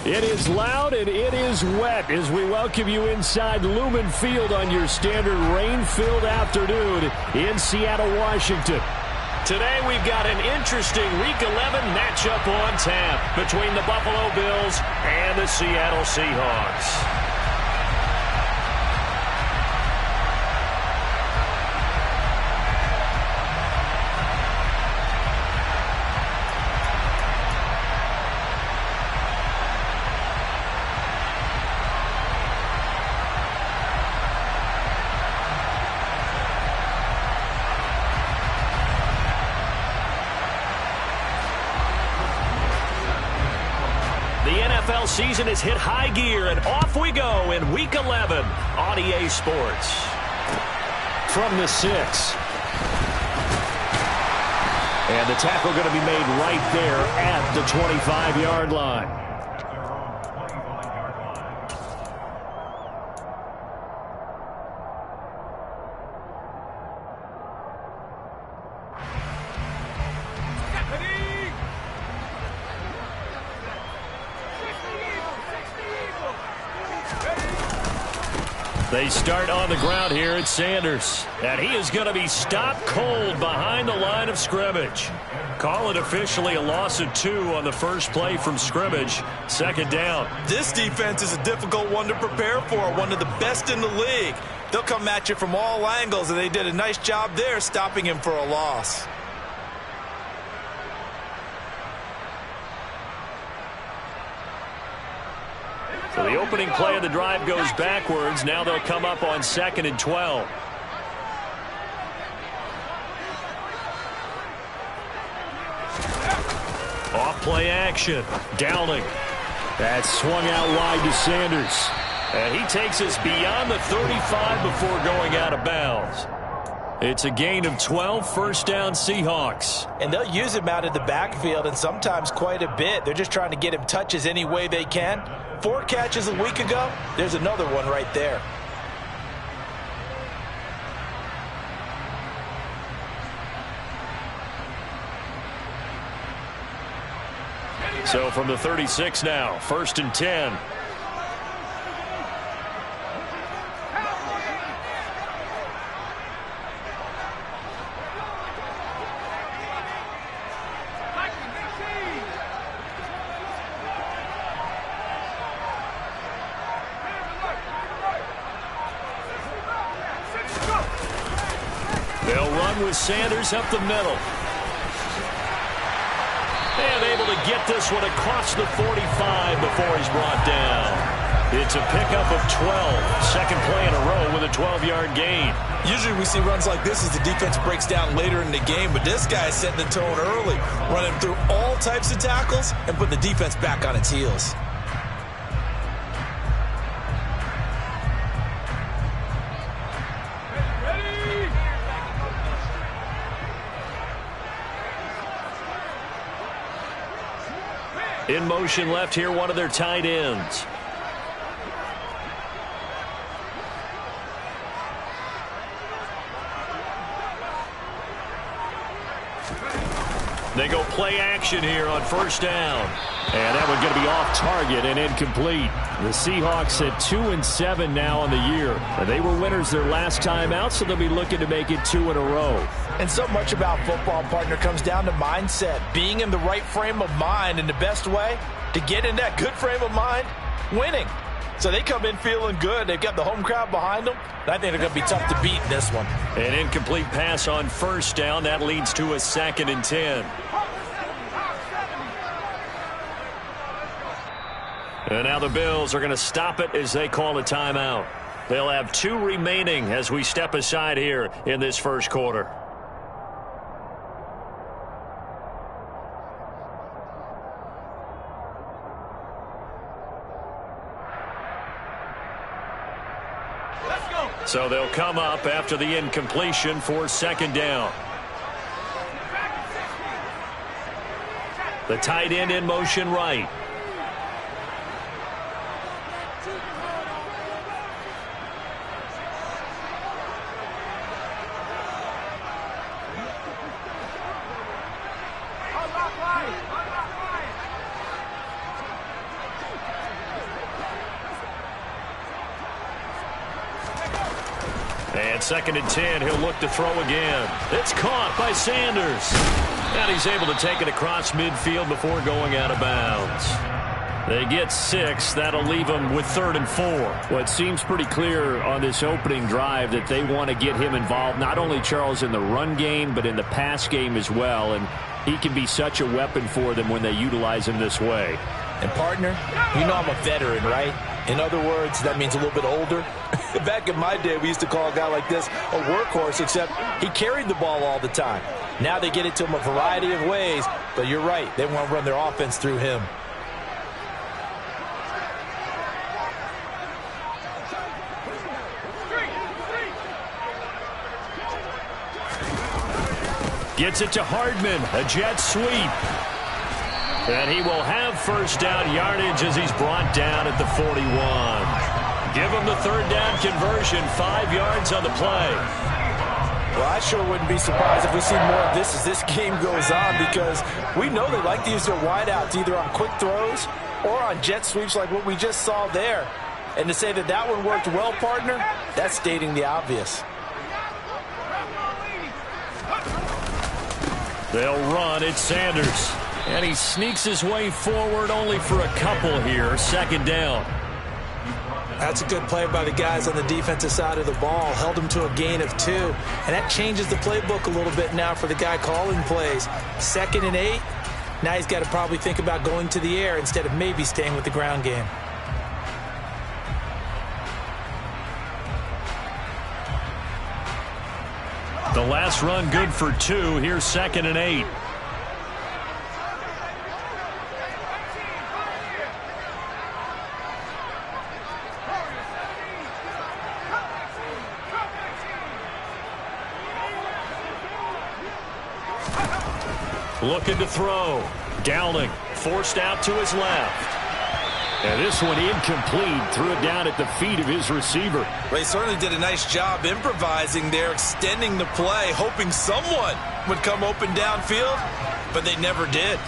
It is loud and it is wet as we welcome you inside Lumen Field on your standard rain-filled afternoon in Seattle, Washington. Today we've got an interesting Week 11 matchup on tap between the Buffalo Bills and the Seattle Seahawks. NFL season has hit high gear, and off we go in Week 11 on EA Sports. From the 6. And the tackle going to be made right there at the 25-yard line. They start on the ground here at Sanders. And he is going to be stopped cold behind the line of scrimmage. Call it officially a loss of 2 on the first play from scrimmage. Second down. This defense is a difficult one to prepare for. One of the best in the league. They'll come at you from all angles, and they did a nice job there stopping him for a loss. So the opening play of the drive goes backwards. Now they'll come up on 2nd and 12. Off play action. Downing. That's swung out wide to Sanders. And he takes us beyond the 35 before going out of bounds. It's a gain of 12, first down Seahawks. And they'll use him out of the backfield, and sometimes quite a bit. They're just trying to get him touches any way they can. 4 catches a week ago. There's another one right there. So from the 36 now, 1st and 10. They'll run with Sanders up the middle. And able to get this one across the 45 before he's brought down. It's a pickup of 12. Second play in a row with a 12-yard gain. Usually we see runs like this as the defense breaks down later in the game, but this guy is setting the tone early, running through all types of tackles and putting the defense back on its heels. In motion left here, one of their tight ends. They go play action here on first down. And that one's going to be off target and incomplete. The Seahawks at 2-7 now on the year. They were winners their last time out, so they'll be looking to make it 2 in a row. And so much about football, partner, comes down to mindset. Being in the right frame of mind, and the best way to get in that good frame of mind, winning. So they come in feeling good. They've got the home crowd behind them. And I think they're going to be tough to beat in this one. An incomplete pass on first down. That leads to a 2nd and 10. And now the Bills are going to stop it as they call a timeout. They'll have 2 remaining as we step aside here in this first quarter. So they'll come up after the incompletion for 2nd down. The tight end in motion right. And 2nd and 10, he'll look to throw again. It's caught by Sanders. And he's able to take it across midfield before going out of bounds. They get 6. That'll leave them with 3rd and 4. Well, it seems pretty clear on this opening drive that they want to get him involved, not only, Charles, in the run game, but in the pass game as well. And he can be such a weapon for them when they utilize him this way. And, partner, you know I'm a veteran, right? In other words, that means a little bit older. Back in my day, we used to call a guy like this a workhorse, except he carried the ball all the time. Now they get it to him a variety of ways, but you're right. They want to run their offense through him. Gets it to Hardman, a jet sweep. And he will have first down yardage as he's brought down at the 41. Give him the 3rd down conversion, 5 yards on the play. Well, I sure wouldn't be surprised if we see more of this as this game goes on, because we know they like to use their wideouts either on quick throws or on jet sweeps like what we just saw there. And to say that that one worked well, partner, that's stating the obvious. They'll run. It's Sanders. And he sneaks his way forward only for a couple here. 2nd down. That's a good play by the guys on the defensive side of the ball. Held him to a gain of 2. And that changes the playbook a little bit now for the guy calling plays. 2nd and 8. Now he's got to probably think about going to the air instead of maybe staying with the ground game. The last run good for 2. Here's 2nd and 8. Looking to throw. Dowling forced out to his left. And this one incomplete. Threw it down at the feet of his receiver. Well, he certainly did a nice job improvising there, extending the play, hoping someone would come open downfield, but they never did.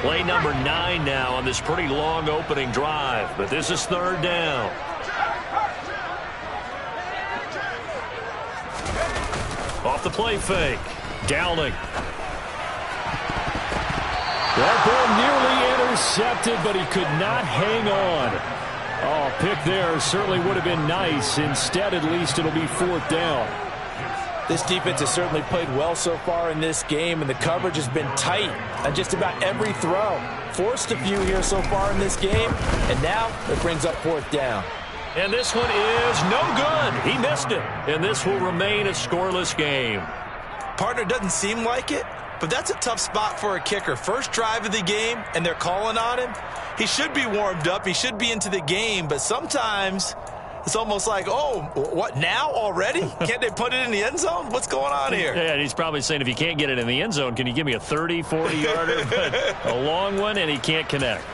Play number 9 now on this pretty long opening drive, but this is 3rd down. Off the play fake. Dowling. That ball nearly intercepted, but he could not hang on. Oh, pick there certainly would have been nice. Instead, at least it'll be 4th down. This defense has certainly played well so far in this game, and the coverage has been tight on just about every throw. Forced a few here so far in this game, and now it brings up 4th down. And this one is no good. He missed it. And this will remain a scoreless game. Partner, doesn't seem like it, but that's a tough spot for a kicker. First drive of the game, and they're calling on him. He should be warmed up. He should be into the game, but sometimes it's almost like, oh, what, now already? Can't they put it in the end zone? What's going on here? Yeah, and he's probably saying, if you can't get it in the end zone, can you give me a 30, 40-yarder? But a long one, and he can't connect.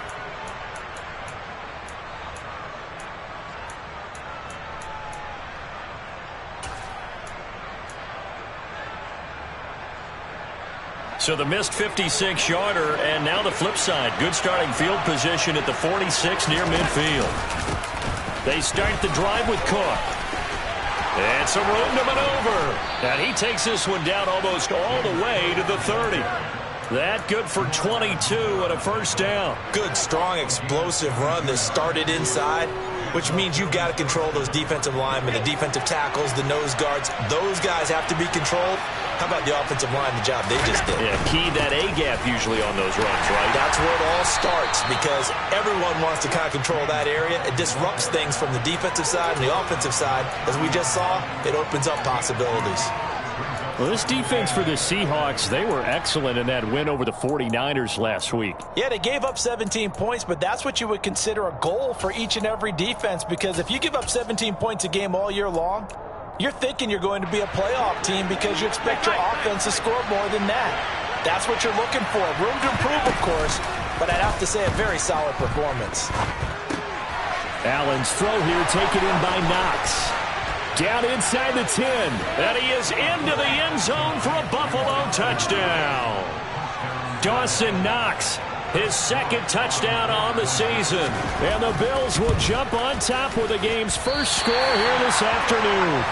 So the missed 56-yarder, and now the flip side. Good starting field position at the 46 near midfield. They start the drive with Cook. And some room to maneuver. And he takes this one down almost all the way to the 30. That good for 22 and a first down. Good, strong, explosive run that started inside, which means you've got to control those defensive linemen, the defensive tackles, the nose guards. Those guys have to be controlled. How about the offensive line, the job they just did? Yeah, key that A-gap usually on those runs, right? That's where it all starts, because everyone wants to kind of control that area. It disrupts things from the defensive side and the offensive side. As we just saw, it opens up possibilities. Well, this defense for the Seahawks, they were excellent in that win over the 49ers last week. Yeah, they gave up 17 points, but that's what you would consider a goal for each and every defense, because if you give up 17 points a game all year long, you're thinking you're going to be a playoff team because you expect your offense to score more than that. That's what you're looking for. Room to improve, of course, but I'd have to say a very solid performance. Allen's throw here taken in by Knox. Down inside the 10. And he is into the end zone for a Buffalo touchdown. Dawson Knox his second touchdown on the season. And the Bills will jump on top with the game's first score here this afternoon.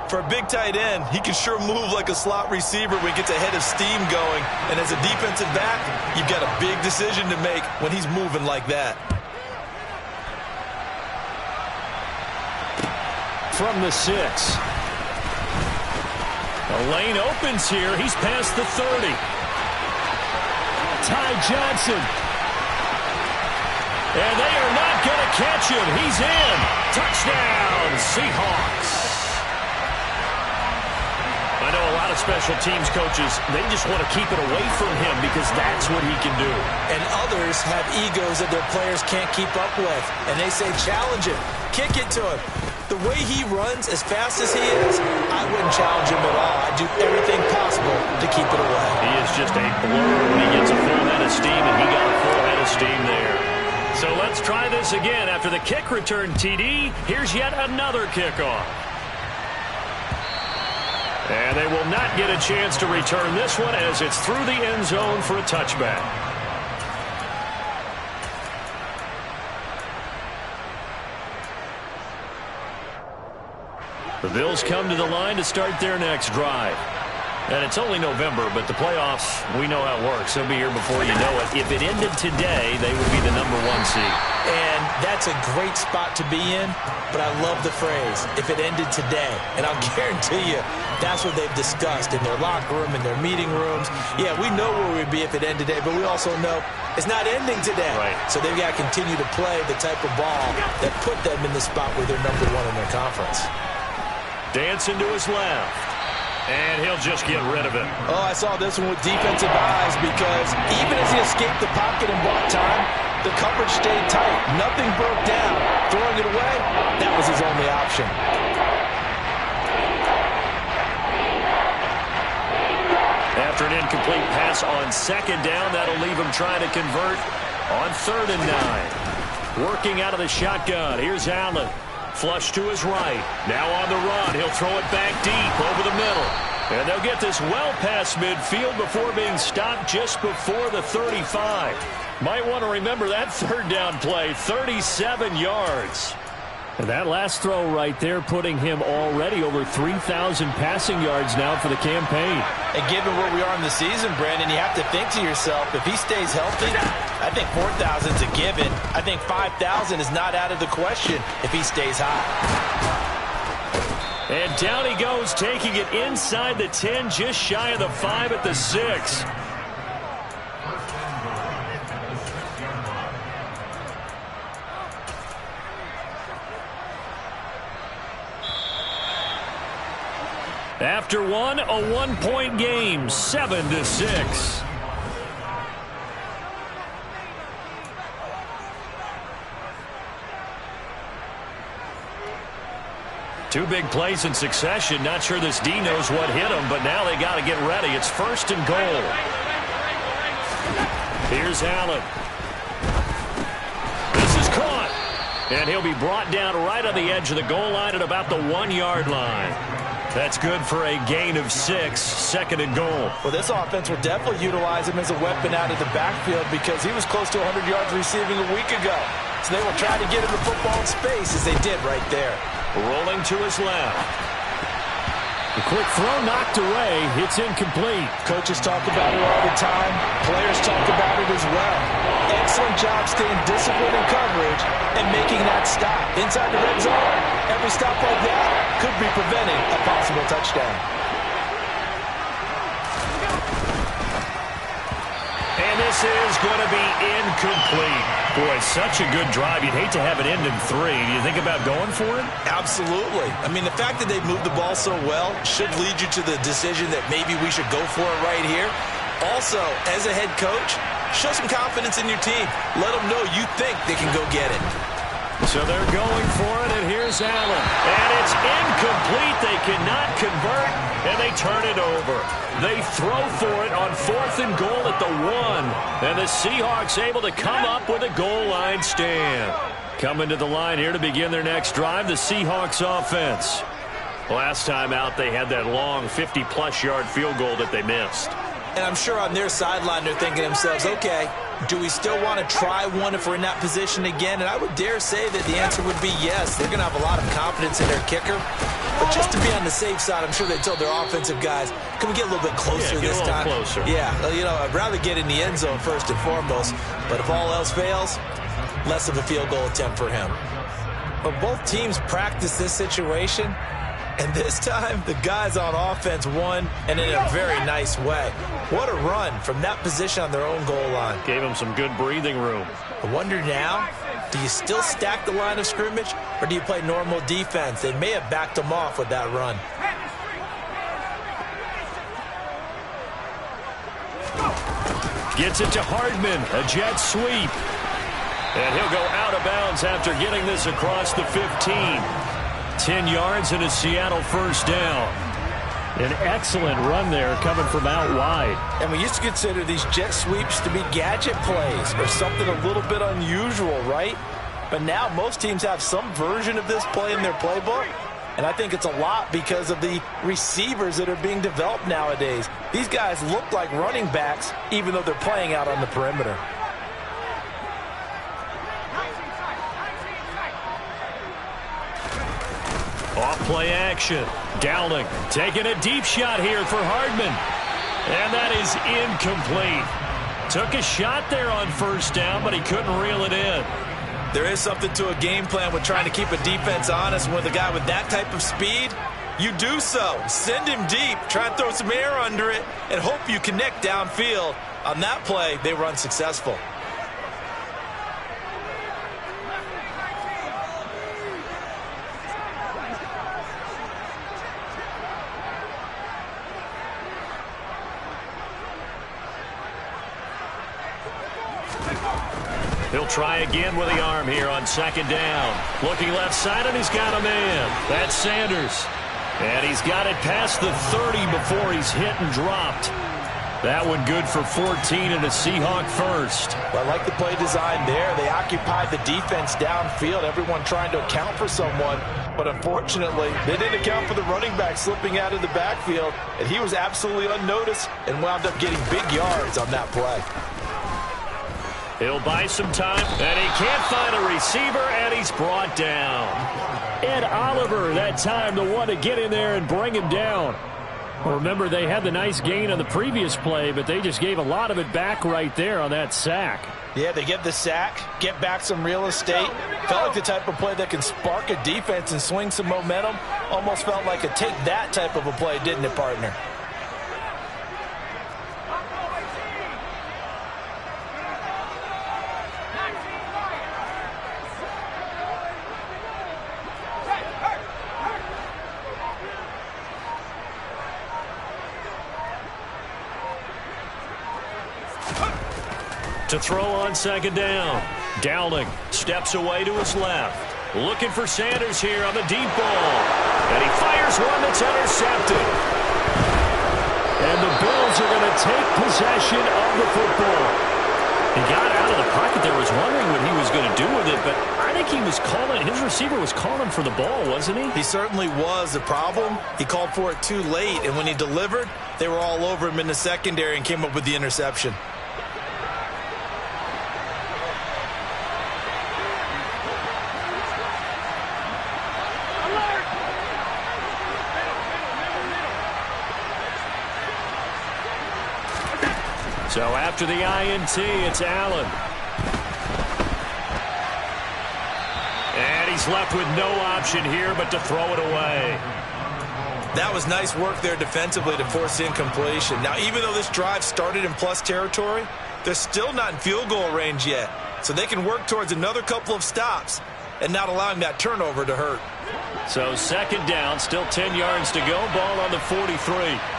For a big tight end, he can sure move like a slot receiver when he gets a head of steam going. And as a defensive back, you've got a big decision to make when he's moving like that. From the 6. The lane opens here. He's past the 30. Ty Johnson. And they are not going to catch him. He's in. Touchdown, Seahawks. I know a lot of special teams coaches, they just want to keep it away from him because that's what he can do. And others have egos that their players can't keep up with. And they say, challenge him. Kick it to him. The way he runs as fast as he is, I wouldn't challenge him at all. I'd do everything possible to keep it away. He is just a blur when he gets a full head of steam, and he got a full head of steam there. So let's try this again. After the kick return TD, here's yet another kickoff. And they will not get a chance to return this one as it's through the end zone for a touchback. The Bills come to the line to start their next drive. And it's only November, but the playoffs, we know how it works. They'll be here before you know it. If it ended today, they would be the #1 seed. And that's a great spot to be in, but I love the phrase, if it ended today. And I'll guarantee you, that's what they've discussed in their locker room, in their meeting rooms. Yeah, we know where we'd be if it ended today, but we also know it's not ending today. Right. So they've got to continue to play the type of ball that put them in the spot where they're #1 in their conference. Dancing to his left. And he'll just get rid of it. Oh, I saw this one with defensive eyes because even as he escaped the pocket and bought time, the coverage stayed tight. Nothing broke down. Throwing it away, that was his only option. After an incomplete pass on second down, that'll leave him trying to convert on 3rd and 9. Working out of the shotgun. Here's Allen. Flush to his right. Now on the run. He'll throw it back deep over the middle. And they'll get this well past midfield before being stopped just before the 35. Might want to remember that 3rd down play. 37 yards. And that last throw right there putting him already over 3,000 passing yards now for the campaign. And given where we are in the season, Brandon, you have to think to yourself, if he stays healthy, I think 4,000 is a given. I think 5,000 is not out of the question if he stays high. And down he goes, taking it inside the 10, just shy of the 5 at the 6. After one, a 1-point game, 7-6. Two big plays in succession. Not sure this D knows what hit him, but now they got to get ready. It's 1st and goal. Here's Allen. This is caught. And he'll be brought down right on the edge of the goal line at about the 1-yard line. That's good for a gain of 6, 2nd and goal. Well, this offense will definitely utilize him as a weapon out of the backfield because he was close to 100 yards receiving a week ago. So they will try to get him the football in space as they did right there. Rolling to his left. A quick throw knocked away. It's incomplete. Coaches talk about it all the time. Players talk about it as well. Excellent job staying disciplined in coverage and making that stop. Inside the red zone, every stop like that could be preventing a possible touchdown. And this is going to be incomplete. Boy, such a good drive. You'd hate to have it end in 3. Do you think about going for it? Absolutely. I mean, the fact that they moved the ball so well should lead you to the decision that maybe we should go for it right here. Also, as a head coach, show some confidence in your team. Let them know you think they can go get it. So they're going for it, and here's Allen. And it's incomplete. They cannot convert, and they turn it over. They throw for it on 4th and goal at the 1. And the Seahawks able to come up with a goal line stand. Coming to the line here to begin their next drive, the Seahawks offense. Last time out, they had that long 50-plus yard field goal that they missed. And I'm sure on their sideline they're thinking to themselves, okay, do we still want to try one if we're in that position again? And I would dare say that the answer would be yes. They're going to have a lot of confidence in their kicker. But just to be on the safe side, I'm sure they told their offensive guys, can we get a little bit closer this time? Closer. Yeah, you know, I'd rather get in the end zone first and foremost. But if all else fails, less of a field goal attempt for him. But both teams practice this situation. And this time, the guys on offense won, and in a very nice way. What a run from that position on their own goal line. Gave them some good breathing room. I wonder now, do you still stack the line of scrimmage, or do you play normal defense? They may have backed them off with that run. Gets it to Hardman, a jet sweep. And he'll go out of bounds after getting this across the 15. 10 yards and a Seattle first down. An excellent run there coming from out wide. And we used to consider these jet sweeps to be gadget plays or something a little bit unusual, right? But now most teams have some version of this play in their playbook. And I think it's a lot because of the receivers that are being developed nowadays. These guys look like running backs even though they're playing out on the perimeter. Off-play action. Dowling taking a deep shot here for Hardman. And that is incomplete. Took a shot there on first down, but he couldn't reel it in. There is something to a game plan with trying to keep a defense honest. With a guy with that type of speed, you do so. Send him deep. Try and throw some air under it and hope you connect downfield. On that play, they were unsuccessful. He'll try again with the arm here on second down. Looking left side, and he's got a man. That's Sanders. And he's got it past the 30 before he's hit and dropped. That one good for 14 and a Seahawk first. Well, I like the play design there. They occupied the defense downfield, everyone trying to account for someone. But unfortunately, they didn't account for the running back slipping out of the backfield. And he was absolutely unnoticed and wound up getting big yards on that play. He'll buy some time, and he can't find a receiver, and he's brought down. Ed Oliver, that time, the one to get in there and bring him down. Well, remember, they had the nice gain on the previous play, but they just gave a lot of it back right there on that sack. Yeah, they get the sack, get back some real estate. Felt like the type of play that can spark a defense and swing some momentum. Almost felt like a take that type of a play, didn't it, partner? To throw on second down. Dowling steps away to his left. Looking for Sanders here on the deep ball. And he fires one that's intercepted. And the Bills are going to take possession of the football. He got out of the pocket there, was wondering what he was going to do with it, but I think he was calling, his receiver was calling for the ball, wasn't he? He certainly was. The problem, he called for it too late, and when he delivered, they were all over him in the secondary and came up with the interception. So after the INT, it's Allen. And he's left with no option here but to throw it away. That was nice work there defensively to force incompletion. Now, even though this drive started in plus territory, they're still not in field goal range yet. So they can work towards another couple of stops and not allowing that turnover to hurt. So second down, still 10 yards to go. Ball on the 43.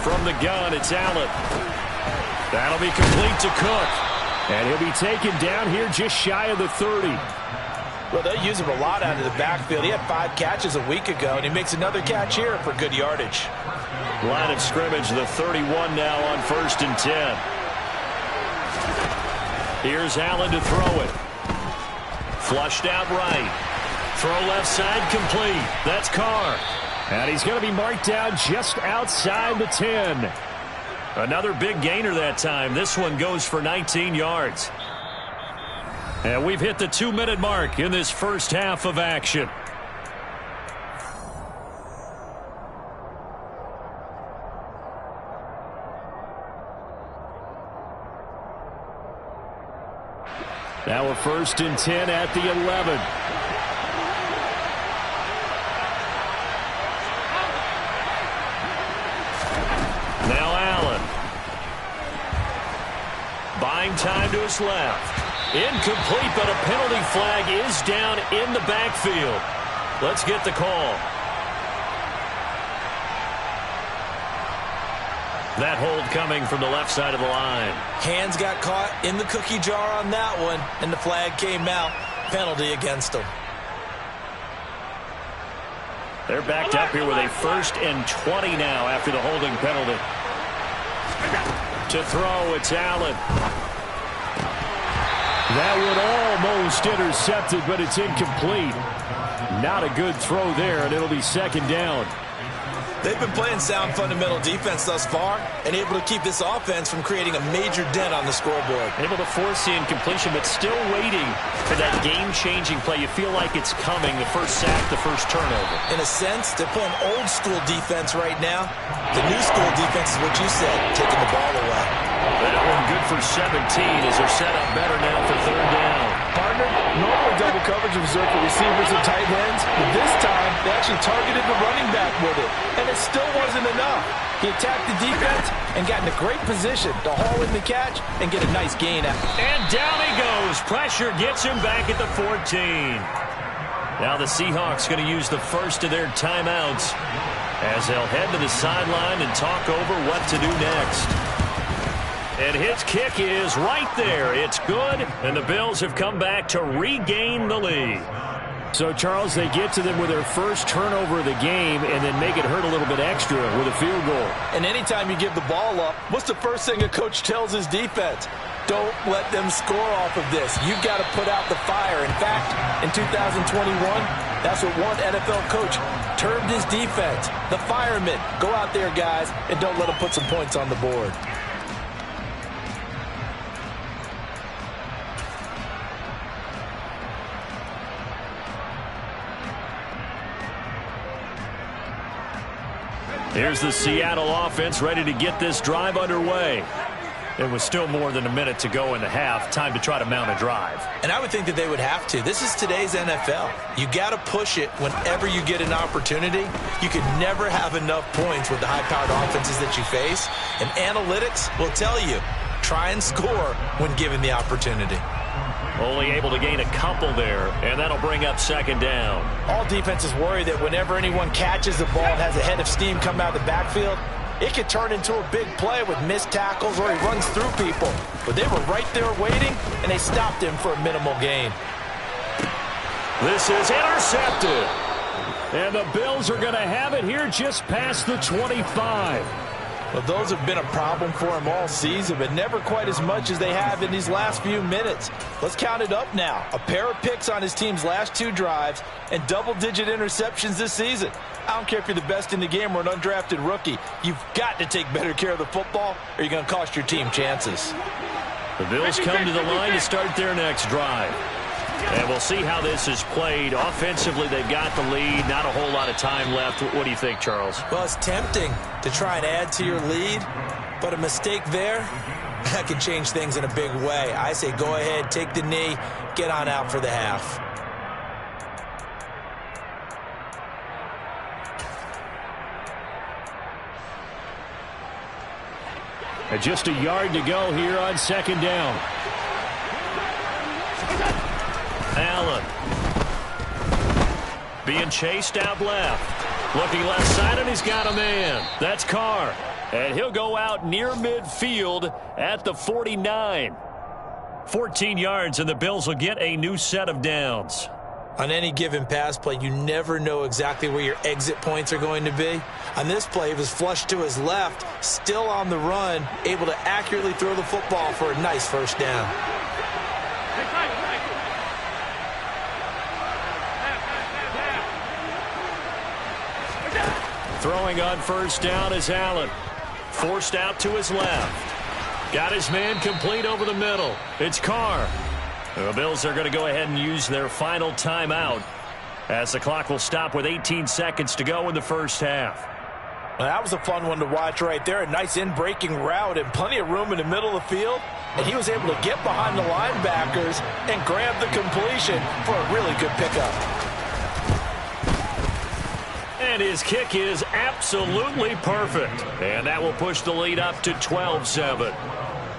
From the gun, it's Allen. That'll be complete to Cook. And he'll be taken down here just shy of the 30. Well, they use him a lot out of the backfield. He had 5 catches a week ago, and he makes another catch here for good yardage. Line of scrimmage, the 31 now on 1st and 10. Here's Allen to throw it. Flushed out right. Throw left side complete. That's Carr. And he's going to be marked down just outside the 10. Another big gainer that time. This one goes for 19 yards. And we've hit the 2-minute mark in this first half of action. Now a 1st and 10 at the 11. Now Allen. Buying time to his left. Incomplete, but a penalty flag is down in the backfield. Let's get the call. That hold coming from the left side of the line. Hands got caught in the cookie jar on that one, and the flag came out. Penalty against them. They're backed up here with a 1st and 20 now after the holding penalty. To throw, it's Allen. That one almost intercepted, but it's incomplete. Not a good throw there, and it'll be 2nd down. They've been playing sound fundamental defense thus far and able to keep this offense from creating a major dent on the scoreboard. Able to force the incompletion, but still waiting for that game-changing play. You feel like it's coming, the first sack, the first turnover. In a sense, they're playing old-school defense right now. The new-school defense is what you said, taking the ball away. That one good for 17 as they're set up better now for 3rd down. Partner, normally double coverage is reserved for receivers and tight ends, but this time they actually targeted the running back with it, and it still wasn't enough. He attacked the defense and got in a great position to haul in the catch and get a nice gain out. And down he goes. Pressure gets him back at the 14. Now the Seahawks going to use the first of their timeouts as they'll head to the sideline and talk over what to do next. And his kick is right there. It's good, and the Bills have come back to regain the lead. So, Charles, they get to them with their first turnover of the game and then make it hurt a little bit extra with a field goal. And anytime you give the ball up, what's the first thing a coach tells his defense? Don't let them score off of this. You've got to put out the fire. In fact, in 2021, that's what one NFL coach termed his defense. The firemen. Go out there, guys, and don't let them put some points on the board. Here's the Seattle offense ready to get this drive underway. It was still more than a minute to go in the half. Time to try to mount a drive. And I would think that they would have to. This is today's NFL. You got to push it whenever you get an opportunity. You can never have enough points with the high-powered offenses that you face. And analytics will tell you, try and score when given the opportunity. Only able to gain a couple there, and that'll bring up 2nd down. All defenses worry that whenever anyone catches the ball and has a head of steam come out of the backfield, it could turn into a big play with missed tackles or he runs through people. But they were right there waiting, and they stopped him for a minimal gain. This is intercepted. And the Bills are going to have it here just past the 25. Well, those have been a problem for him all season, but never quite as much as they have in these last few minutes. Let's count it up now. A pair of picks on his team's last 2 drives and double-digit interceptions this season. I don't care if you're the best in the game or an undrafted rookie. You've got to take better care of the football or you're going to cost your team chances. The Bills come to the line to start their next drive. And we'll see how this is played. Offensively, they've got the lead. Not a whole lot of time left. What do you think, Charles? Well, it's tempting to try and add to your lead, but a mistake there, that can change things in a big way. I say go ahead, take the knee, get on out for the half. And just a yard to go here on 2nd down. Allen. Being chased out left. Looking left side, and he's got a man. That's Carr. And he'll go out near midfield at the 49. 14 yards, and the Bills will get a new set of downs. On any given pass play, you never know exactly where your exit points are going to be. On this play, he was flushed to his left, still on the run, able to accurately throw the football for a nice 1st down. Throwing on first down is Allen. Forced out to his left. Got his man complete over the middle. It's Carr. The Bills are going to go ahead and use their final timeout as the clock will stop with 18 seconds to go in the first half. Well, that was a fun one to watch right there. A nice in-breaking route and plenty of room in the middle of the field. And he was able to get behind the linebackers and grab the completion for a really good pickup. And his kick is absolutely perfect. And that will push the lead up to 12-7.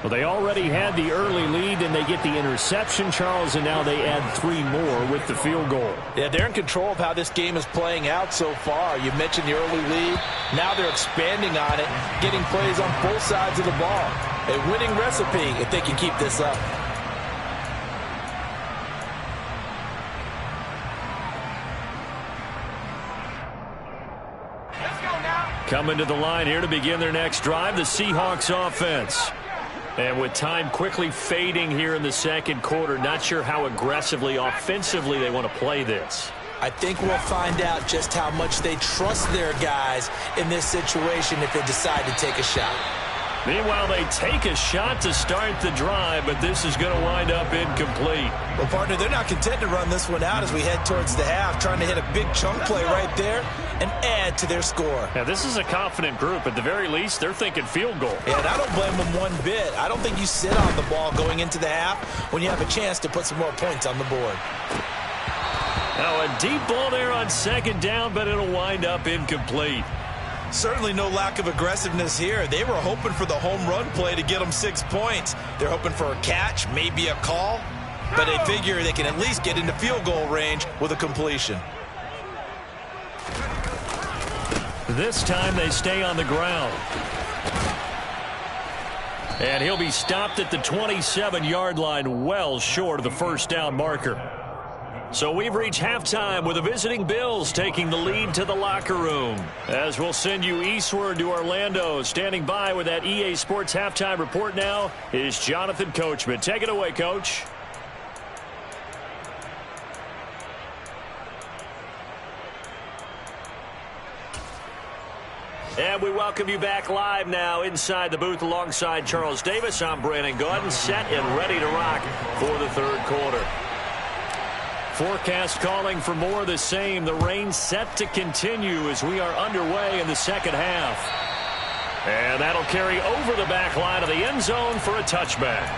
Well, they already had the early lead, and they get the interception, Charles, and now they add 3 more with the field goal. Yeah, they're in control of how this game is playing out so far. You mentioned the early lead. Now they're expanding on it, getting plays on both sides of the ball. A winning recipe if they can keep this up. Coming to the line here to begin their next drive, the Seahawks offense. And with time quickly fading here in the second quarter, not sure how aggressively, offensively they want to play this. I think we'll find out just how much they trust their guys in this situation if they decide to take a shot. Meanwhile, they take a shot to start the drive, but this is going to wind up incomplete. Well, partner, they're not content to run this one out as we head towards the half, trying to hit a big chunk play right there and add to their score. Now, this is a confident group. At the very least, they're thinking field goal. Yeah, and I don't blame them one bit. I don't think you sit on the ball going into the half when you have a chance to put some more points on the board. Now, a deep ball there on second down, but it'll wind up incomplete. Certainly no lack of aggressiveness here. They were hoping for the home run play to get them 6 points. They're hoping for a catch, maybe a call, but they figure they can at least get into field goal range with a completion. This time they stay on the ground. And he'll be stopped at the 27-yard line, well short of the first down marker. So we've reached halftime with the visiting Bills taking the lead to the locker room. As we'll send you eastward to Orlando. Standing by with that EA Sports halftime report now is Jonathan Coachman. Take it away, Coach. And we welcome you back live now inside the booth alongside Charles Davis. I'm Brandon Gaudin, set and ready to rock for the third quarter. Forecast calling for more of the same. The rain set to continue as we are underway in the second half. And that'll carry over the back line of the end zone for a touchback.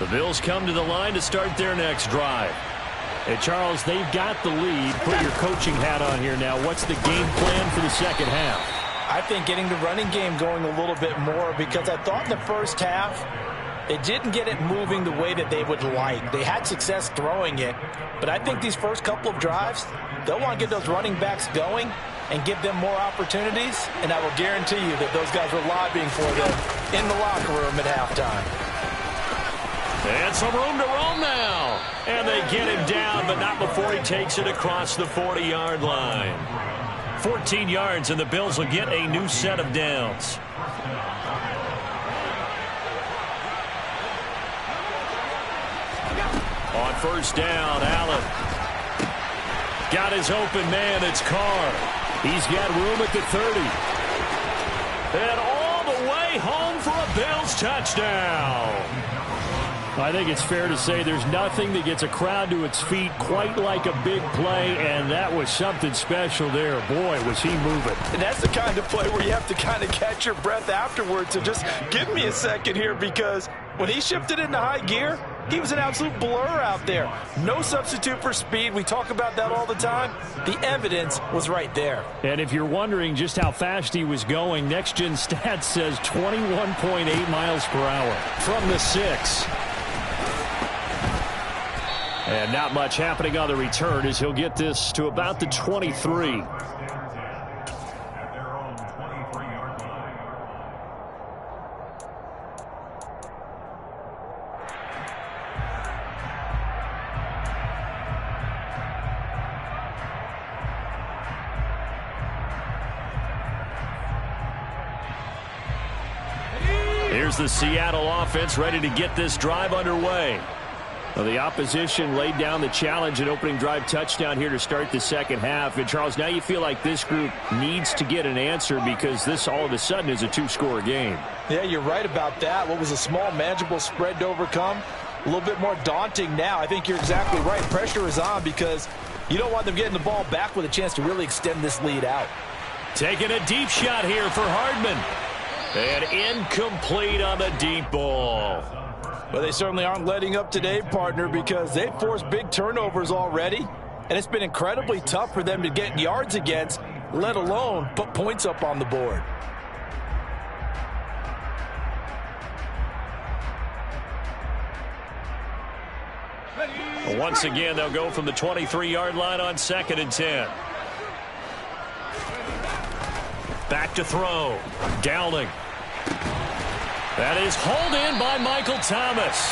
The Bills come to the line to start their next drive. Hey, Charles, they've got the lead. Put your coaching hat on here now. What's the game plan for the second half? I think getting the running game going a little bit more, because I thought in the first half they didn't get it moving the way that they would like. They had success throwing it, but I think these first couple of drives, they'll want to get those running backs going and give them more opportunities, and I will guarantee you that those guys were lobbying for them in the locker room at halftime. And some room to roam now. And they get him down, but not before he takes it across the 40-yard line. 14 yards, and the Bills will get a new set of downs. On first down, Allen. Got his open man, it's Carr. He's got room at the 30. And all the way home for a Bills touchdown. I think it's fair to say there's nothing that gets a crowd to its feet quite like a big play, and that was something special there. Boy, was he moving. And that's the kind of play where you have to kind of catch your breath afterwards. So just give me a second here, because when he shifted into high gear, he was an absolute blur out there. No substitute for speed. We talk about that all the time. The evidence was right there. And if you're wondering just how fast he was going, Next Gen Stats says 21.8 miles per hour from the 6. And not much happening on the return as he'll get this to about the 23. Here's the Seattle offense ready to get this drive underway. Well, the opposition laid down the challenge, an opening drive touchdown here to start the second half. And, Charles, now you feel like this group needs to get an answer because this all of a sudden is a two-score game. Yeah, you're right about that. What was a small, manageable spread to overcome, a little bit more daunting now. I think you're exactly right. Pressure is on because you don't want them getting the ball back with a chance to really extend this lead out. Taking a deep shot here for Hardman. And incomplete on the deep ball. Well, they certainly aren't letting up today, partner, because they've forced big turnovers already. And it's been incredibly tough for them to get yards against, let alone put points up on the board. Once again, they'll go from the 23-yard line on 2nd and 10. Back to throw. Downing. That is hauled in by Michael Thomas.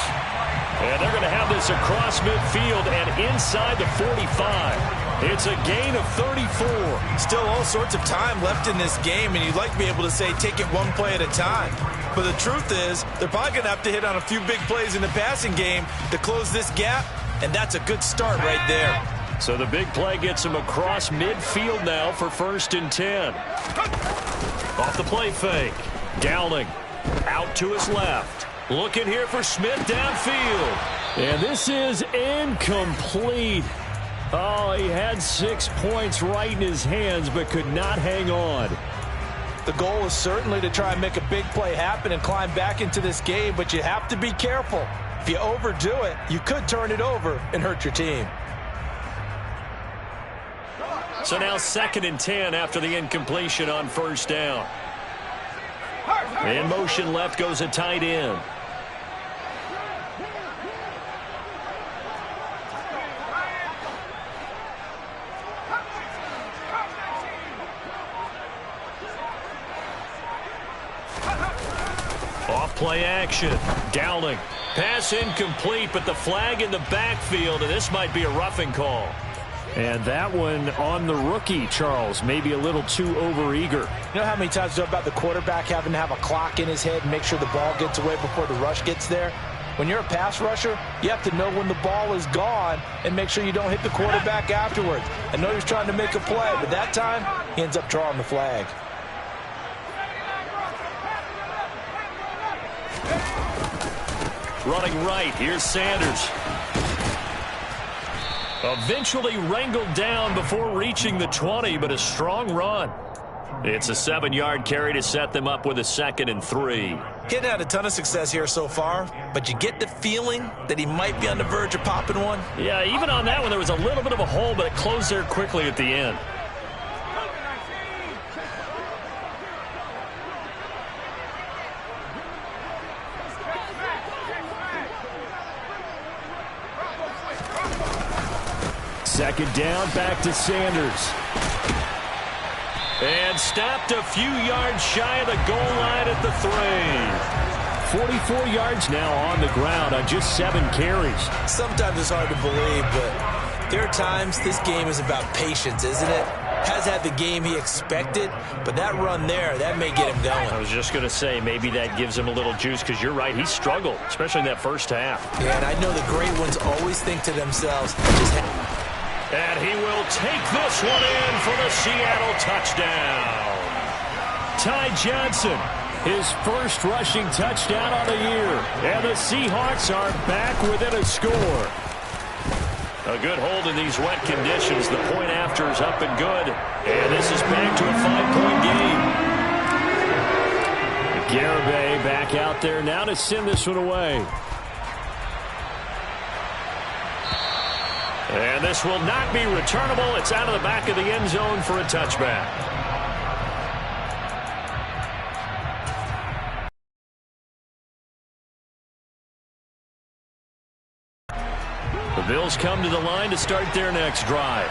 And they're going to have this across midfield and inside the 45. It's a gain of 34. Still all sorts of time left in this game, and you'd like to be able to say take it one play at a time. But the truth is, they're probably going to have to hit on a few big plays in the passing game to close this gap, and that's a good start right there. So the big play gets him across midfield now for 1st and 10. Off the play fake. Downing. Out to his left. Looking here for Smith downfield. And this is incomplete. Oh, he had 6 points right in his hands but could not hang on. The goal is certainly to try and make a big play happen and climb back into this game, but you have to be careful. If you overdo it, you could turn it over and hurt your team. So now 2nd and 10 after the incompletion on 1st down. In motion left goes a tight end. Off play action. Downing. Pass incomplete, but the flag in the backfield, and this might be a roughing call. And that one on the rookie, Charles, maybe a little too overeager. You know how many times you know about the quarterback having to have a clock in his head and make sure the ball gets away before the rush gets there? When you're a pass rusher, you have to know when the ball is gone and make sure you don't hit the quarterback afterwards. I know he's trying to make a play, but that time, he ends up drawing the flag. Running right, here's Sanders. Eventually wrangled down before reaching the 20, but a strong run. It's a 7-yard carry to set them up with a 2nd and 3. He hadn't had a ton of success here so far, but you get the feeling that he might be on the verge of popping one. Yeah, even on that one, there was a little bit of a hole, but it closed there quickly at the end. Second down, back to Sanders. And stopped a few yards shy of the goal line at the 3. 44 yards now on the ground on just 7 carries. Sometimes it's hard to believe, but there are times this game is about patience, isn't it? Has had the game he expected, but that run there, that may get him going. I was just going to say, maybe that gives him a little juice, because you're right, he struggled, especially in that first half. Yeah, and I know the great ones always think to themselves, and he will take this one in for the Seattle touchdown. Ty Johnson, his first rushing touchdown on the year. And the Seahawks are back within a score. A good hold in these wet conditions. The point after is up and good. And this is back to a 5-point game. Garibay back out there now to send this one away. And this will not be returnable. It's out of the back of the end zone for a touchback. The Bills come to the line to start their next drive.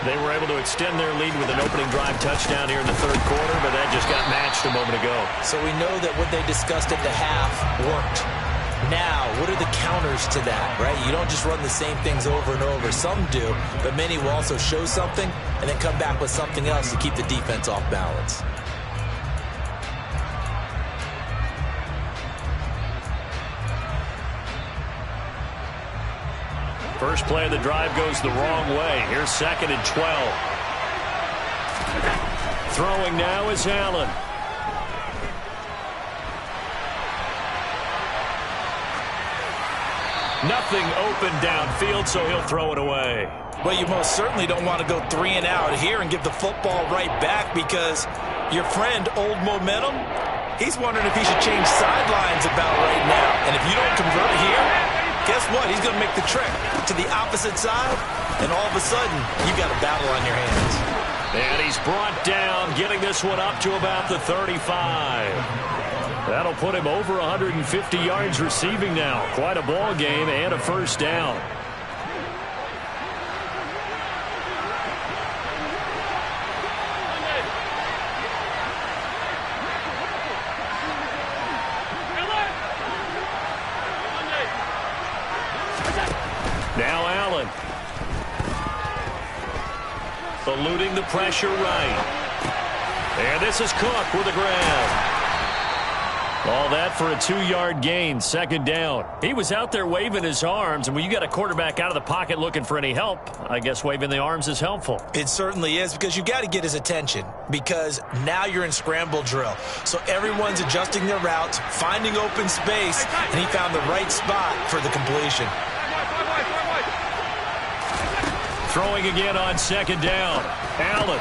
They were able to extend their lead with an opening drive touchdown here in the 3rd quarter, but that just got matched a moment ago. So we know that what they discussed at the half worked. Now, what are the counters to that, right? You don't just run the same things over and over. Some do, but many will also show something and then come back with something else to keep the defense off balance. First play of the drive goes the wrong way. Here's 2nd and 12. Throwing now is Allen. Nothing open downfield, so he'll throw it away. Well, you most certainly don't want to go 3 and out here and give the football right back, because your friend, Old Momentum, he's wondering if he should change sidelines about right now. And if you don't convert here, guess what? He's going to make the trek to the opposite side, and all of a sudden, you've got a battle on your hands. And he's brought down, getting this one up to about the 35. That'll put him over 150 yards receiving now. Quite a ball game and a first down. Now Allen. Eluding the pressure right. And this is Cook with a grab. All that for a 2-yard gain, 2nd down. He was out there waving his arms, and when you got a quarterback out of the pocket looking for any help, I guess waving the arms is helpful. It certainly is, because you got to get his attention, because now you're in scramble drill. So everyone's adjusting their routes, finding open space, and he found the right spot for the completion. Throwing again on 2nd down. Allen.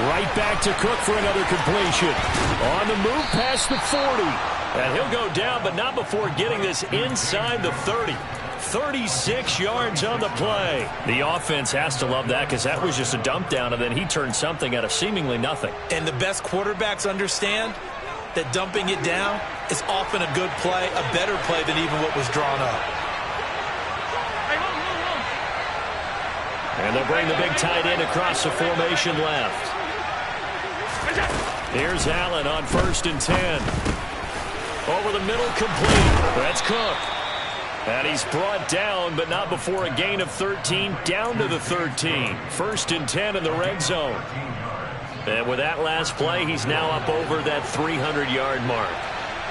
Right back to Cook for another completion. On the move past the 40. And he'll go down, but not before getting this inside the 30. 36 yards on the play. The offense has to love that, because that was just a dump down, and then he turned something out of seemingly nothing. And the best quarterbacks understand that dumping it down is often a good play, a better play than even what was drawn up. And they'll bring the big tight end across the formation left. Here's Allen on 1st and 10. Over the middle, complete. That's Cook. And he's brought down, but not before a gain of 13, down to the 13. 1st and 10 in the red zone. And with that last play, he's now up over that 300-yard mark.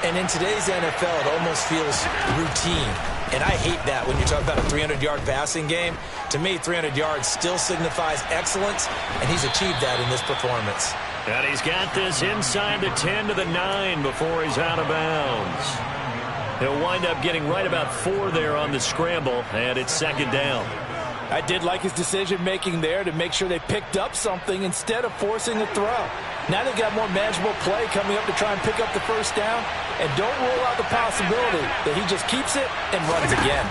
And in today's NFL, it almost feels routine. And I hate that when you talk about a 300-yard passing game. To me, 300 yards still signifies excellence, and he's achieved that in this performance. And he's got this inside the 10 to the 9 before he's out of bounds. He'll wind up getting right about 4 there on the scramble, and it's 2nd down. I did like his decision-making there to make sure they picked up something instead of forcing a throw. Now they've got more manageable play coming up to try and pick up the first down, and don't rule out the possibility that he just keeps it and runs again.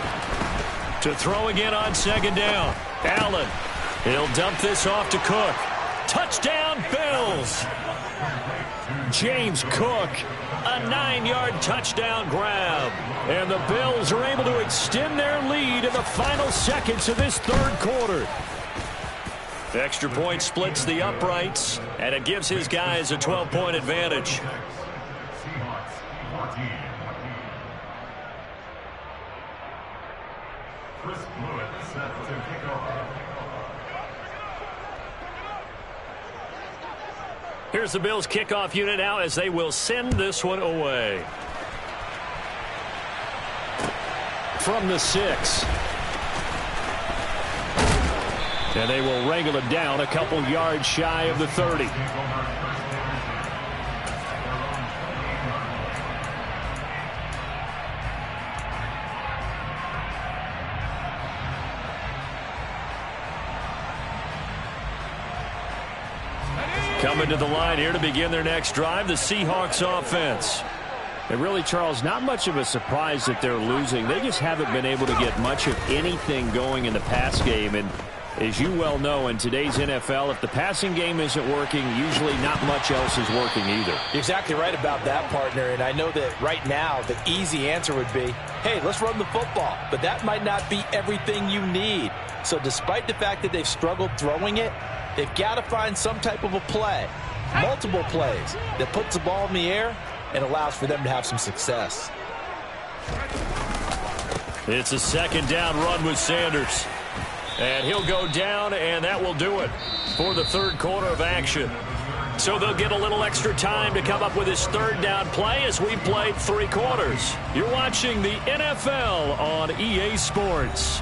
To throw again on 2nd down. Allen. He'll dump this off to Cook. Touchdown, Bills! James Cook, a 9-yard touchdown grab. And the Bills are able to extend their lead in the final seconds of this 3rd quarter. The extra point splits the uprights, and it gives his guys a 12-point advantage. Here's the Bills kickoff unit now as they will send this one away. From the 6. And they will wrangle it down a couple yards shy of the 30. Coming to the line here to begin their next drive, the Seahawks offense. And really, Charles, not much of a surprise that they're losing. They just haven't been able to get much of anything going in the pass game. And as you well know, in today's NFL, if the passing game isn't working, usually not much else is working either. You're exactly right about that, partner. And I know that right now the easy answer would be, hey, let's run the football. But that might not be everything you need. So despite the fact that they've struggled throwing it, they've got to find some type of a play, multiple plays, that puts the ball in the air and allows for them to have some success. It's a 2nd down run with Sanders. And he'll go down, and that will do it for the 3rd quarter of action. So they'll get a little extra time to come up with his 3rd down play as we've played 3 quarters. You're watching the NFL on EA Sports.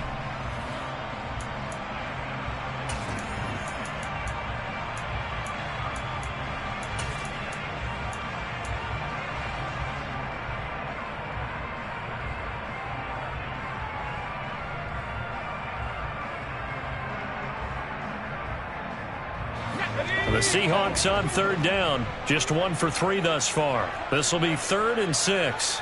Seahawks on third down. Just 1 for 3 thus far. This will be 3rd and 6.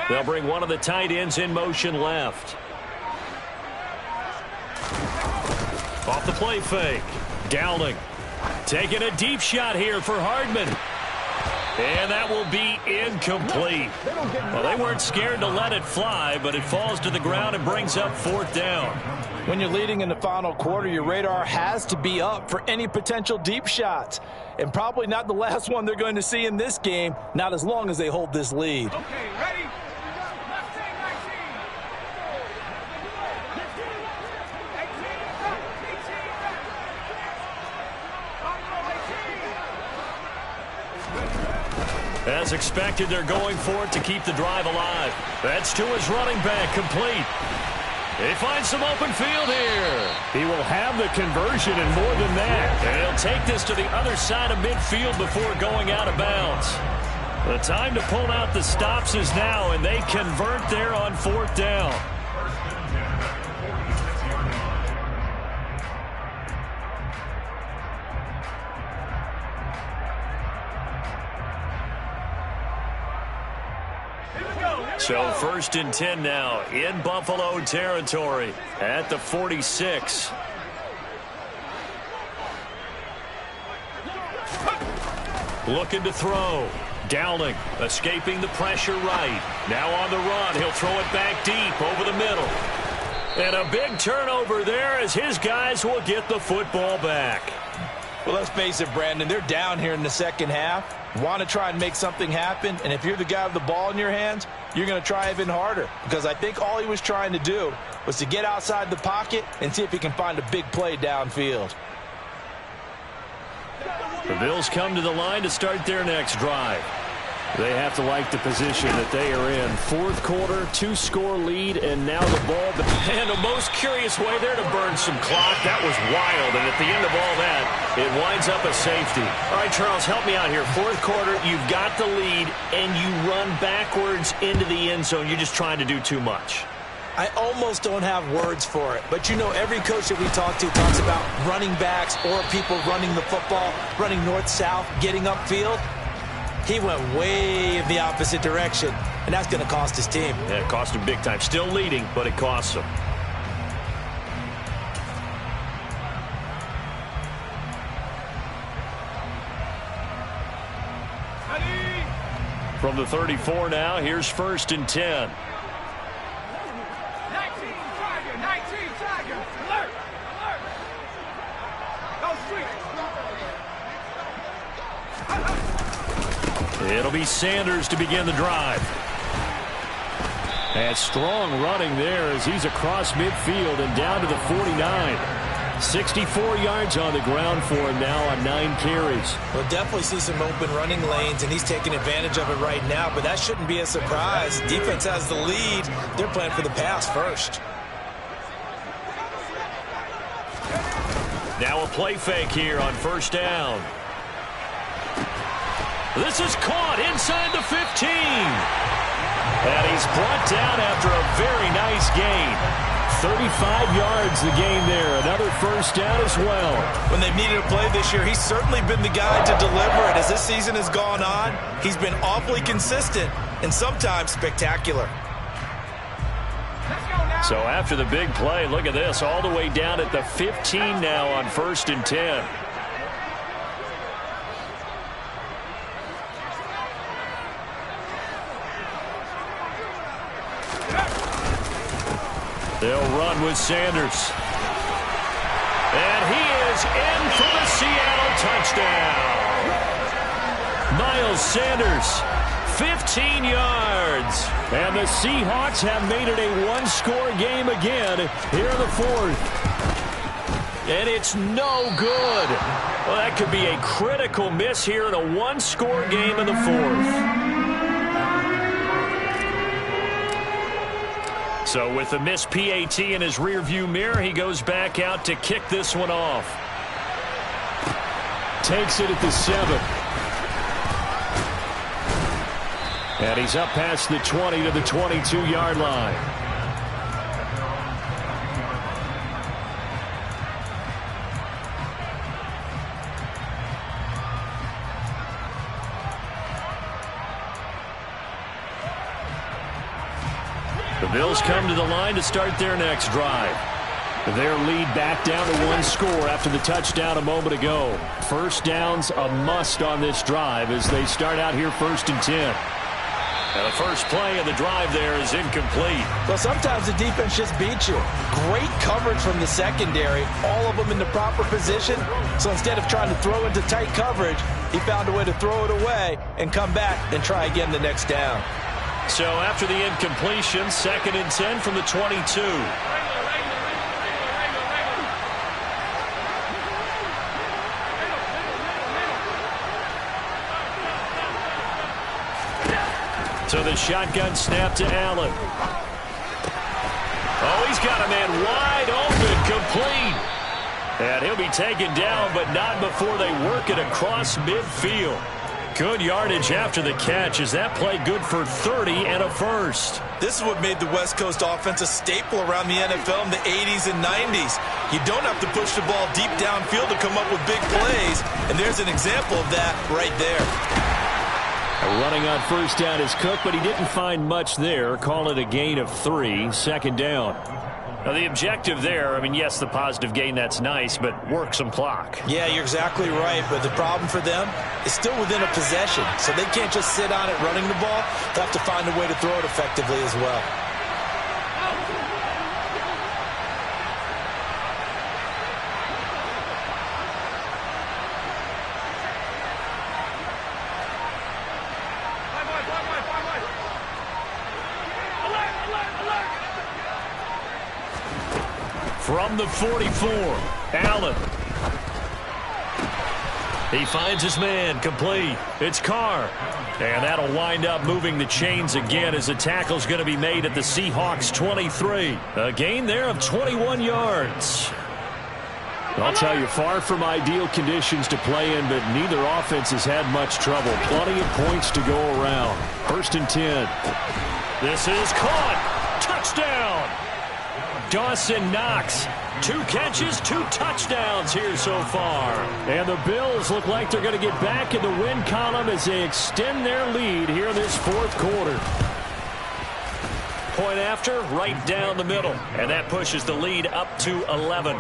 They'll bring one of the tight ends in motion left. Off the play fake. Dowling taking a deep shot here for Hardman. And that will be incomplete. Well, they weren't scared to let it fly, but it falls to the ground and brings up 4th down. When you're leading in the final quarter, your radar has to be up for any potential deep shots. And probably not the last one they're going to see in this game, not as long as they hold this lead. Okay, ready? As expected, they're going for it to keep the drive alive. That's to his running back, complete. He finds some open field here. He will have the conversion and more than that. And he'll take this to the other side of midfield before going out of bounds. The time to pull out the stops is now, and they convert there on 4th down. So 1st and 10 now in Buffalo territory at the 46. Looking to throw. Dowling escaping the pressure right. Now on the run. He'll throw it back deep over the middle. And a big turnover there as his guys will get the football back. Well, let's face it, Brandon, they're down here in the second half. Want to try and make something happen, and if you're the guy with the ball in your hands, you're going to try even harder, because I think all he was trying to do was to get outside the pocket and see if he can find a big play downfield. The Bills come to the line to start their next drive. They have to like the position that they are in. 4th quarter, 2-score lead, and now the ball. And a most curious way there to burn some clock. That was wild, and at the end of all that, it winds up a safety. All right, Charles, help me out here. 4th quarter, you've got the lead, and you run backwards into the end zone. You're just trying to do too much. I almost don't have words for it, but you know every coach that we talk to talks about running backs or people running the football, running north-south, getting upfield. He went way in the opposite direction, and that's going to cost his team. Yeah, it cost him big time. Still leading, but it costs him. From the 34 now, here's 1st and 10. 19 Tiger, alert, alert. Go street. It'll be Sanders to begin the drive. And strong running there as he's across midfield and down to the 49. 64 yards on the ground for him now on 9 carries. We'll definitely see some open running lanes, and he's taking advantage of it right now, but that shouldn't be a surprise. Defense has the lead. They're playing for the pass first. Now a play fake here on 1st down. This is caught inside the 15. And he's brought down after a very nice gain. 35 yards the gain there. Another 1st down as well. When they've needed a play this year, he's certainly been the guy to deliver it. As this season has gone on, he's been awfully consistent and sometimes spectacular. So after the big play, look at this, all the way down at the 15 now on 1st and 10. They'll run with Sanders. And he is in for the Seattle touchdown. Miles Sanders, 15 yards. And the Seahawks have made it a 1-score game again here in the 4th. And it's no good. Well, that could be a critical miss here in a 1-score game in the 4th. So with the missed PAT in his rearview mirror, he goes back out to kick this one off. Takes it at the 7. And he's up past the 20 to the 22-yard line. The Bills come to the line to start their next drive. Their lead back down to 1 score after the touchdown a moment ago. First down's a must on this drive as they start out here 1st and 10. And the first play of the drive there is incomplete. Well, sometimes the defense just beats you. Great coverage from the secondary, all of them in the proper position. So instead of trying to throw into tight coverage, he found a way to throw it away and come back and try again the next down. So after the incompletion, 2nd and 10 from the 22. So the shotgun snap to Allen. Oh, he's got a man wide open, complete. And he'll be taken down, but not before they work it across midfield. Good yardage after the catch. Is that play good for 30 and a first? This is what made the West Coast offense a staple around the NFL in the 80s and 90s. You don't have to push the ball deep downfield to come up with big plays, and there's an example of that right there. Running on first down is Cook, but he didn't find much there. Call it a gain of 3, 2nd down. Now the objective there, I mean, yes, the positive gain, that's nice, but work some clock. Yeah, you're exactly right, but the problem for them is still within a possession, so they can't just sit on it running the ball. They have to find a way to throw it effectively as well. From the 44, Allen. He finds his man, complete. It's Carr. And that'll wind up moving the chains again as the tackle's going to be made at the Seahawks 23. A gain there of 21 yards. I'll tell you, far from ideal conditions to play in, but neither offense has had much trouble. Plenty of points to go around. 1st and 10. This is caught. Touchdown. Dawson Knox. 2 catches, 2 touchdowns here so far. And the Bills look like they're going to get back in the win column as they extend their lead here in this 4th quarter. Point after, right down the middle. And that pushes the lead up to 11.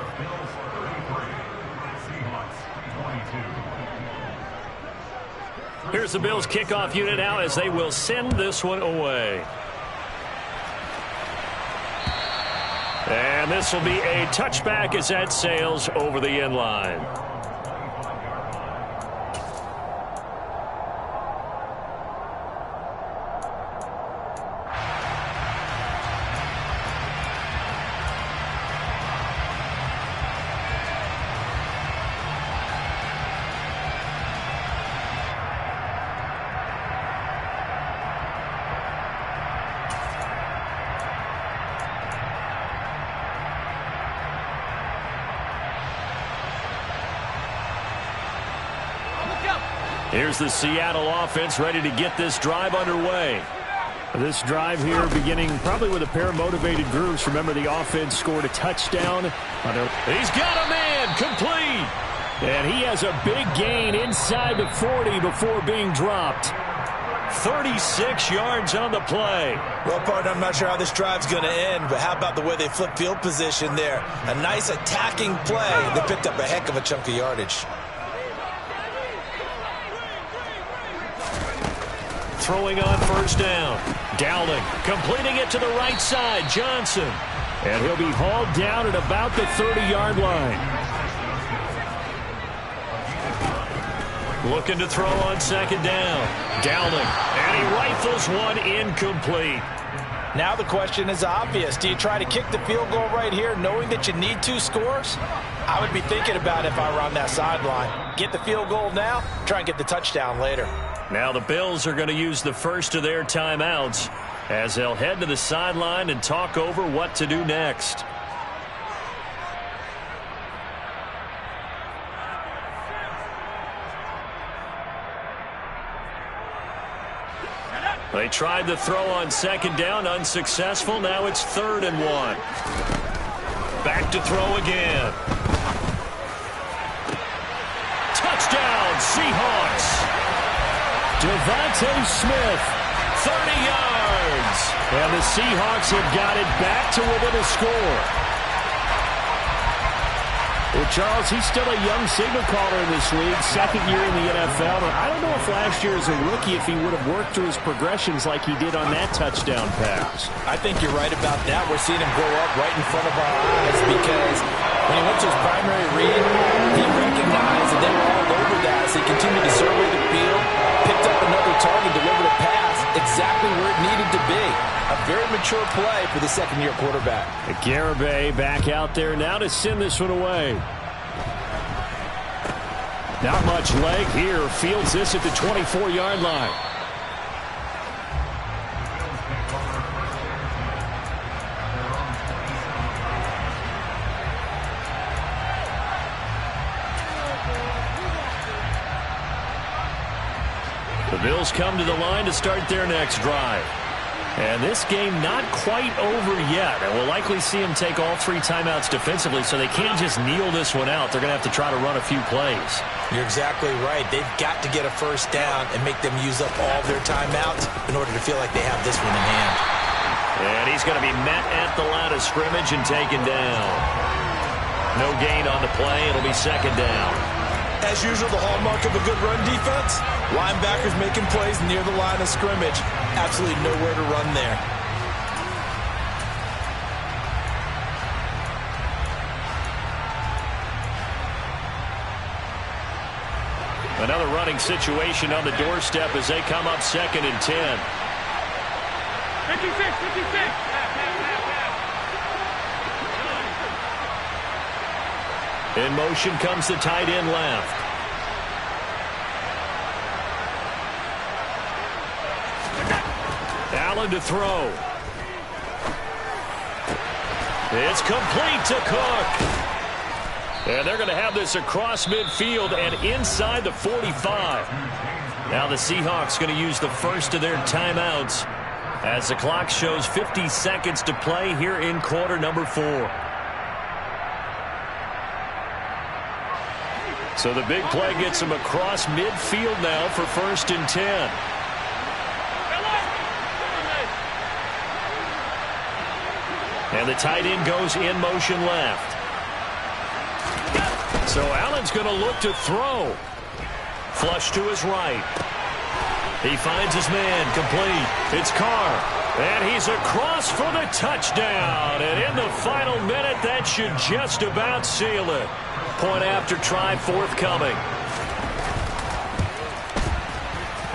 Here's the Bills kickoff unit now as they will send this one away. And this will be a touchback as that sails over the end line. Here's the Seattle offense ready to get this drive underway. This drive here beginning probably with a pair of motivated groups. Remember, the offense scored a touchdown. He's got a man, complete. And he has a big gain inside the 40 before being dropped. 36 yards on the play. Well, partner, I'm not sure how this drive's going to end, but how about the way they flip field position there? A nice attacking play. They picked up a heck of a chunk of yardage. Throwing on first down. Dowling completing it to the right side. Johnson. And he'll be hauled down at about the 30-yard line. Looking to throw on second down. Dowling. And he rifles one incomplete. Now the question is obvious. Do you try to kick the field goal right here knowing that you need 2 scores? I would be thinking about it if I were on that sideline. Get the field goal now, try and get the touchdown later. Now the Bills are going to use the first of their timeouts. as they'll head to the sideline and talk over what to do next. They tried to throw on second down, unsuccessful. Now it's 3rd and 1. Back to throw again. Touchdown, Seahawks. Devontae Smith, 30 yards. And the Seahawks have got it back to within a score. Well, Charles, he's still a young signal caller in this league, 2nd year in the NFL. But I don't know if last year as a rookie, if he would have worked through his progressions like he did on that touchdown pass. I think you're right about that. We're seeing him grow up right in front of our eyes because when he went to his primary read, he recognized that they were all over that as he continued to survey the field, picked up another target, delivered a pass exactly where it needed to be. A very mature play for the 2nd-year quarterback. Garibay back out there now to send this one away. Not much leg here. Fields this at the 24-yard line. The Bills come to the line to start their next drive. And this game not quite over yet. And we'll likely see them take all 3 timeouts defensively, so they can't just kneel this one out. They're going to have to try to run a few plays. You're exactly right. They've got to get a first down and make them use up all their timeouts in order to feel like they have this one in hand. And he's going to be met at the line of scrimmage and taken down. No gain on the play. It'll be 2nd down. As usual, the hallmark of a good run defense, linebackers making plays near the line of scrimmage. Absolutely nowhere to run there. Another running situation on the doorstep as they come up 2nd and 10. 56, 56. In motion comes the tight end left. Allen to throw. It's complete to Cook. And they're going to have this across midfield and inside the 45. Now the Seahawks going to use the first of their timeouts as the clock shows 50 seconds to play here in quarter number 4. So the big play gets them across midfield now for 1st and 10. And the tight end goes in motion left. So Allen's going to look to throw. Flush to his right. He finds his man, complete. It's Carr. And he's across for the touchdown. And in the final minute, that should just about seal it. Point after try forthcoming.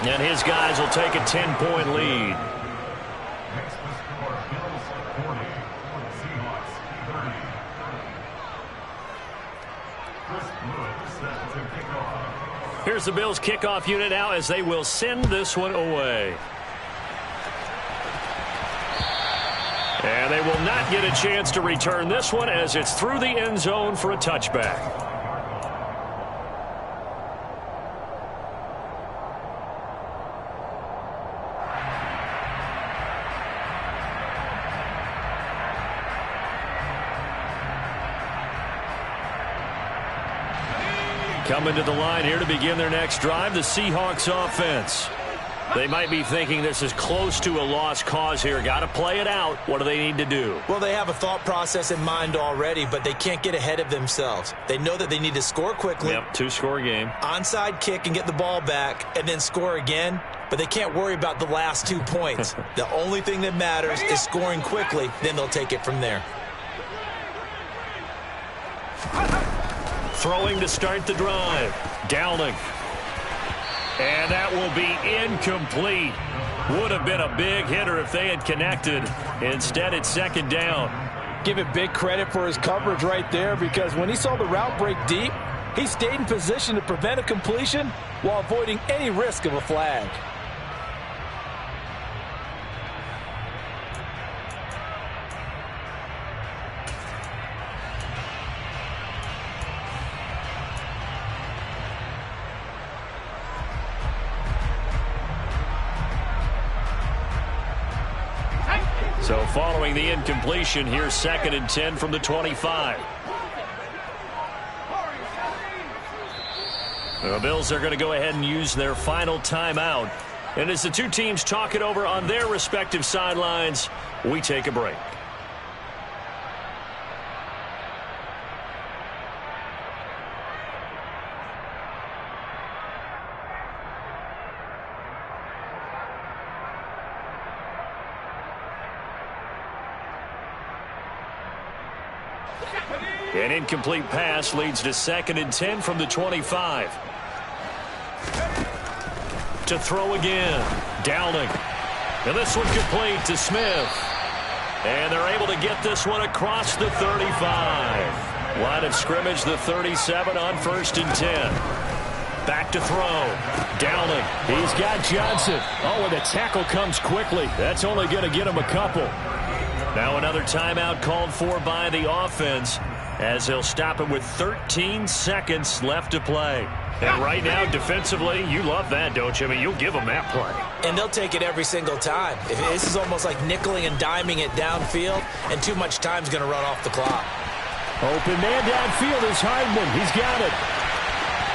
And his guys will take a 10-point lead. Here's the Bills kickoff unit now as they will send this one away. And they will not get a chance to return this one as it's through the end zone for a touchback. Coming to the line here to begin their next drive, the Seahawks offense. They might be thinking this is close to a lost cause here. Got to play it out. What do they need to do? Well, they have a thought process in mind already, but they can't get ahead of themselves. They know that they need to score quickly. Yep, 2-score game. Onside kick and get the ball back and then score again, but they can't worry about the last 2 points. The only thing that matters is scoring quickly, then they'll take it from there. Throwing to start the drive. Downing. And that will be incomplete. Would have been a big hitter if they had connected. Instead, it's 2nd down. Give it big credit for his coverage right there because when he saw the route break deep, he stayed in position to prevent a completion while avoiding any risk of a flag. So following the incompletion, here's 2nd and 10 from the 25. The Bills are going to go ahead and use their final timeout. And as the two teams talk it over on their respective sidelines, we take a break. An incomplete pass leads to 2nd and 10 from the 25. To throw again. Downing. And this one complete to Smith. And they're able to get this one across the 35. Line of scrimmage, the 37 on 1st and 10. Back to throw. Downing. He's got Johnson. Oh, and the tackle comes quickly. That's only going to get him a couple. Now another timeout called for by the offense, as they'll stop it with 13 seconds left to play. And right now, defensively, you love that, don't you? I mean, you'll give them that play. And they'll take it every single time. This is almost like nickeling and diming it downfield, and too much time's going to run off the clock. Open man downfield is Hardman. He's got it.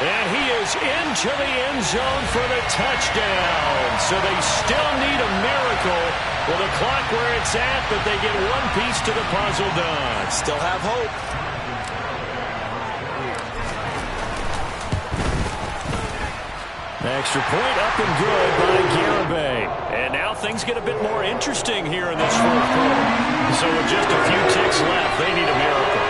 And he is into the end zone for the touchdown. So they still need a miracle with the clock where it's at, but they get one piece to the puzzle done. Still have hope. Extra point up and good by Garibay. And now things get a bit more interesting here in this 4th quarter. So with just a few ticks left, they need a miracle.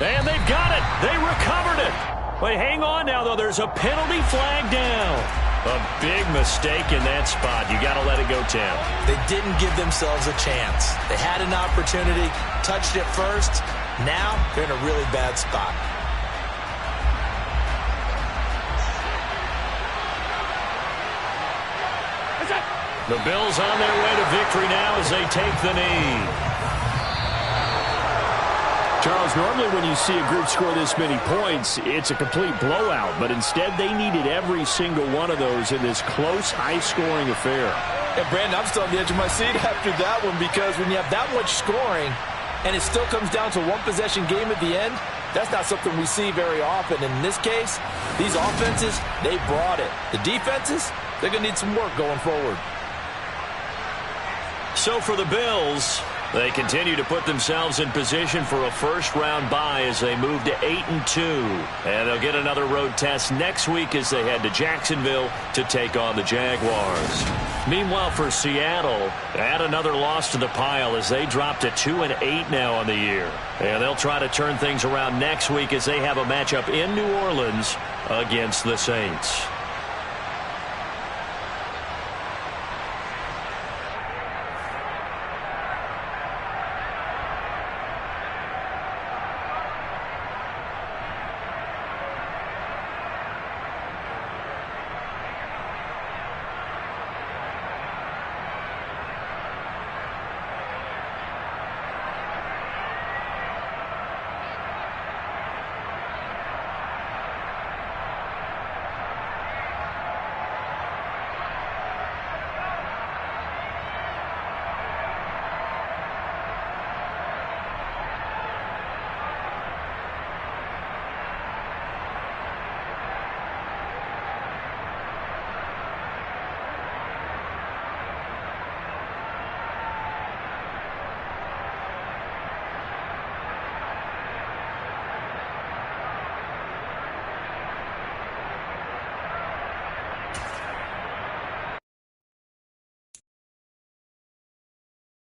And they've got it. They recovered it. Wait, hang on now, though. There's a penalty flag down. A big mistake in that spot. You got to let it go, Tam. They didn't give themselves a chance. They had an opportunity, touched it first. Now they're in a really bad spot. The Bills on their way to victory now as they take the knee. Charles, normally when you see a group score this many points, it's a complete blowout. But instead, they needed every single one of those in this close, high-scoring affair. And, Brandon, I'm still on the edge of my seat after that one, because when you have that much scoring and it still comes down to one possession game at the end, that's not something we see very often. And in this case, these offenses, they brought it. The defenses, they're going to need some work going forward. So for the Bills, they continue to put themselves in position for a first-round bye as they move to 8-2. And they'll get another road test next week as they head to Jacksonville to take on the Jaguars. Meanwhile, for Seattle, add another loss to the pile as they drop to 2-8 now on the year. And they'll try to turn things around next week as they have a matchup in New Orleans against the Saints.